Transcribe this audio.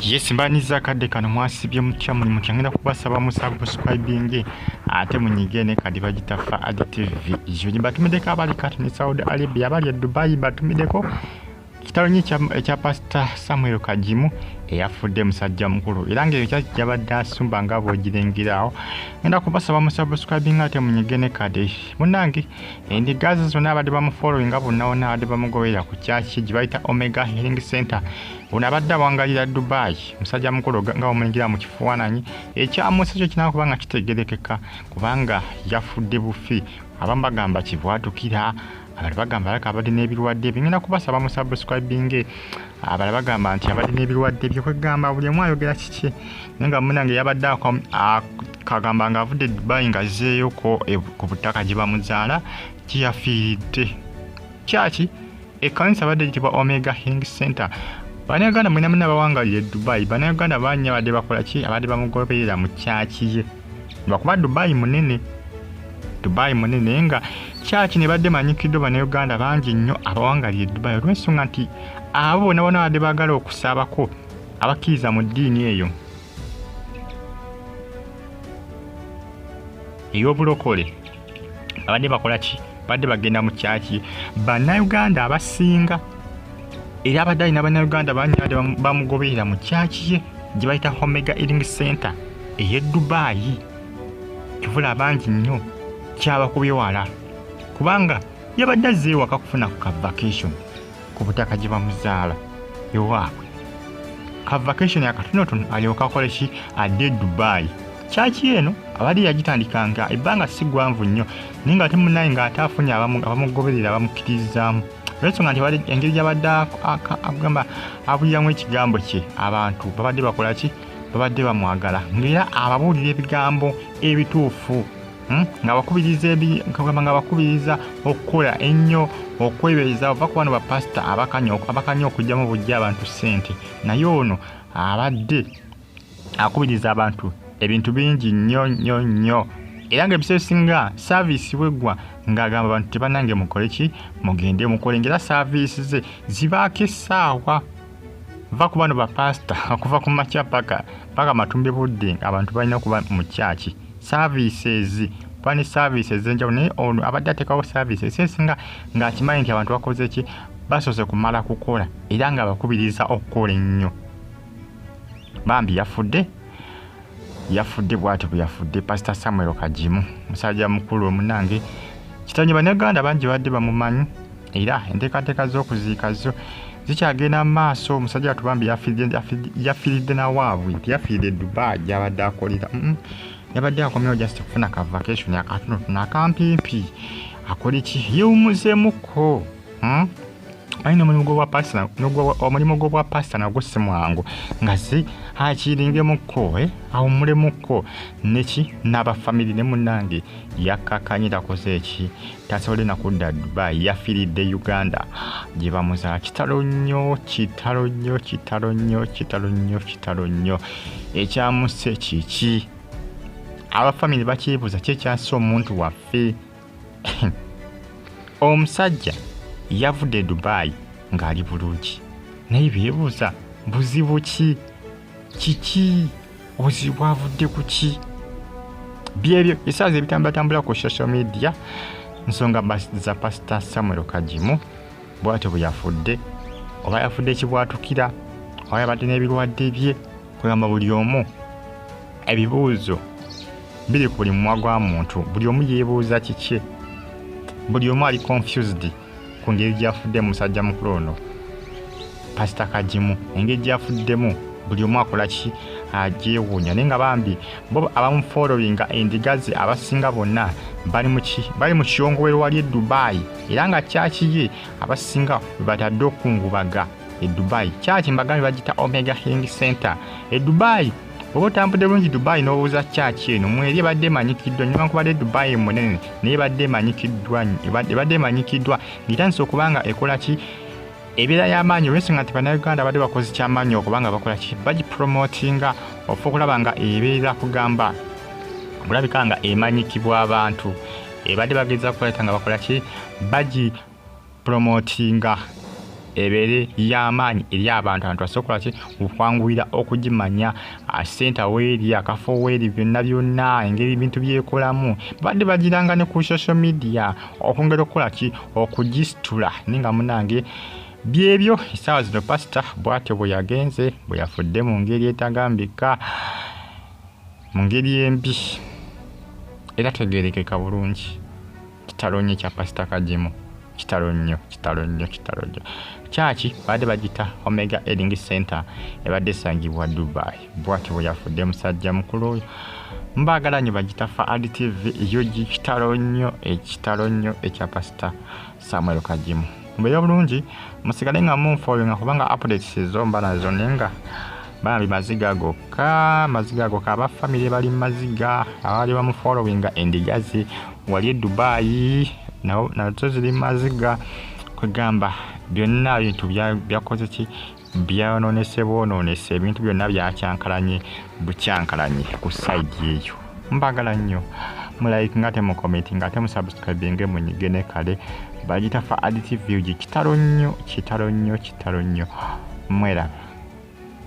Yes, mbaniza kadde kano mwasibye mutya mulimu kyangenda kubasaba musubscribing ate munyigene kadi bagitafa TV yo batumideko abali kati ne Saudi Arabia abali Dubai batumideko kitalo ekya Pastor Samuel Kajimu eyafudde musajja mukulu era ng'ekyo kyabadde asumba nga bw'ogirengerawo ngenda kubasaba musubscribing ate munyigene kadi munange endigazi zonna abadde bamufollowing bonna abadde bamugoberera ku kyaki gibayita Omega Healing Center ono abadde awangalira Dubai musajja mukulu nga omulengera mu kifaananyi ekyamusa kyo kinakubanga kitegerekeka kubanga yafudde bufi abamu bagamba kibwatukira abali bagamba laka abadde n'ebirwadde bingenda kubasaba mu subscribing abali bagamba nti abadde n'ebirwadde byo kwegamba buli omu ayogera kiki nga munange yabadde akagamba nga avudde Dubai nga zeeyo ku butaka gye bamuzaala kiyafiiridde kyaki ekkanisa abadde gitibwa Omega Healing Center Bannayuganda mwena muna bawangalire Dubai Bannayuganda bannya abadde bakola ki abadde bamugoberera mu kyaki ye lwakuba Dubai munene nga kyaki ne badde manyikiddwa Bannayuganda bangi nnyo abawangalire Dubai olw'ensonga nti abo bonna badde baagala okusaabako abakkiriza mu ddiini eyo ey'obulokole abadde bakola ki badde bagenda mu kyaki Bannayuganda abasinga era abadde alina Bannayuganda bangi badde bamugoberera mu kyaki ye gye bayita Omega Healing Center ey'e Dubai kivula bangi nnyo kyabakubye wala kubanga yabadde azze ewaka kufuna ku vacation ku butaka gye bamuzaala ewaabwe ka vacation yakatonotono alyoka akole ki adde Dubai kyaki eno abadde yagitandikanga ebbanga si ggwanvu nnyo naye nga ate munaye ng'ate afunye abamugoberera abamukkiririzaamu olw'ensonga nti engeri gy'abadde agamba abuliramu ekigambo kye abantu babadde bakola ki babadde bamwagala ng'era ababuulira ebigambo ebituufu nga bakubiriza okukola ennyo okwebereza ova ku bano bapasita abakanya okugyamu bujja abantu ssente naye ono abadde akubiriza abantu ebintu bingi nnyo era ng'ebiseera ebisinga saaviisi bweggwa ng'agamba abantu tebanange mukole ki mugende mukole ngera saaviisi ze zibaako essaawa va ku bano bapasita okuva ku makya paka matumbe budde abantu balina okuba mu kyaki services pani services enjawulo naye ono abadde ateekawo services esinga ng'akimanyi nti abantu bakoze ki basoose kumala kukola era nga bakubiriza okukola ennyo Bambi yafudde bw'atyo bwe yafudde Pastor Samuel Kajimu musajja mukulu omunange kitanye Bannayuganda bangi badde bamumanyi era enteekateeka z'okuziika zo zikyagenda mu maaso omusajja watu Bambi yafiiridde nawaabwe yafiiridde Dubai gy'abadde akolera yabadde akomyewo just kufuna ka vacation akatonotono akampimpi akole ki yeewummuzeemuko alina omulimu gw'obwa pasita nagwo si mwangu nga ze akiringemuko awummulemuko neki n'abafamiri ne munnange yakkakanyira koze eki tasobole nakudda Dubai yafiiridde Uganda gye bamuzaala kitalo nnyo ekyamuse kiki abafamiri bakyebuuza kyekyansi omuntu waffe omusajja yavudde Dubai ng'ali bulungi naye beebuuza buzibu kiki obuzibu avudde ku ki byebyo esaazi ebitambulatambula ku social media nsonga za Pastor Samuel Kajimu bw'atyo bwe yafudde oba yafudde ekibwatukira oba yabadde n'ebirwadde bye kugamba buli omu ebibuuzo biri ku buli mumwa gwa muntu buli omu yeebuuza kiki buli omu ali confused ku ngeri gy'afudde musajja mukulu ono Pastor Kajimu engeri gy'afuddemu buli omu akola ki agyewuunya naye nga Bambi bo abamufollowinga endigazi abasinga bonna bali mu kiyongowero wali e Dubai era nga kyaki ye abasinga batadde okungubaga e Dubai kyaki mbagambi bagita Omega Healing Center e Dubai oba otambudde bulungi Dubai n'obuuza kyaki eno mweri ebadde emanyikiddwa newankubadde Dubai munene naye ebadde emanyikiddwa ng'etandise okubanga ekola ki ebeera y'amaanyi olw'ensonga nti Bannayuganda badde bakoze kyamaanyi okubanga bakola ki bagipromotinga ofa okulaba nga ebeera kugamba bulabika nga emanyikibwa abantu ebadde bageza kukoleta nga bakola ki bagipromotinga ebeere y'amaanyi eri abantu basobola okwanguyira okugimanya senta weeri akafo weeri byonna engeri ebintu byekolamu badde bagiranga ne ku social media okwongera okugisitula ninga munange byebyo essaawa zino pasita bw'atyo bwe yagenze bwe yafudde mu ngeri etagambika mu ngeri embi era tegeerekeka bulungi. Kitalo nnyo kya pasita Kagimu, kitalo nnyo. Kyaki badde bagita Omega Healing Center ebadde esangibwa Dubai. Bw'atyo bwe yafudde musajja mukulu oyo. Mbaagala nnyo bagita Faad TV yogi kitalo nnyo ekya pasita Samuel Kagimu. Mbeera bulungi musigale nga munfollowinga kubanga updates ezomba nazo nenga bambi maziga gokka aba family bali maziga abali bamufollowinga endigazi wali Dubai nazo ziri maziga kwegamba byonna ebintu byakoze ki byonoonese ebintu byonna byakyankalanye bukyankalanye ku side eyo. Mbagala nnyo mulike ngate mu comment ngate mu subscribe munyige ne kale bagita Faad TV kitalo nnyo mwera.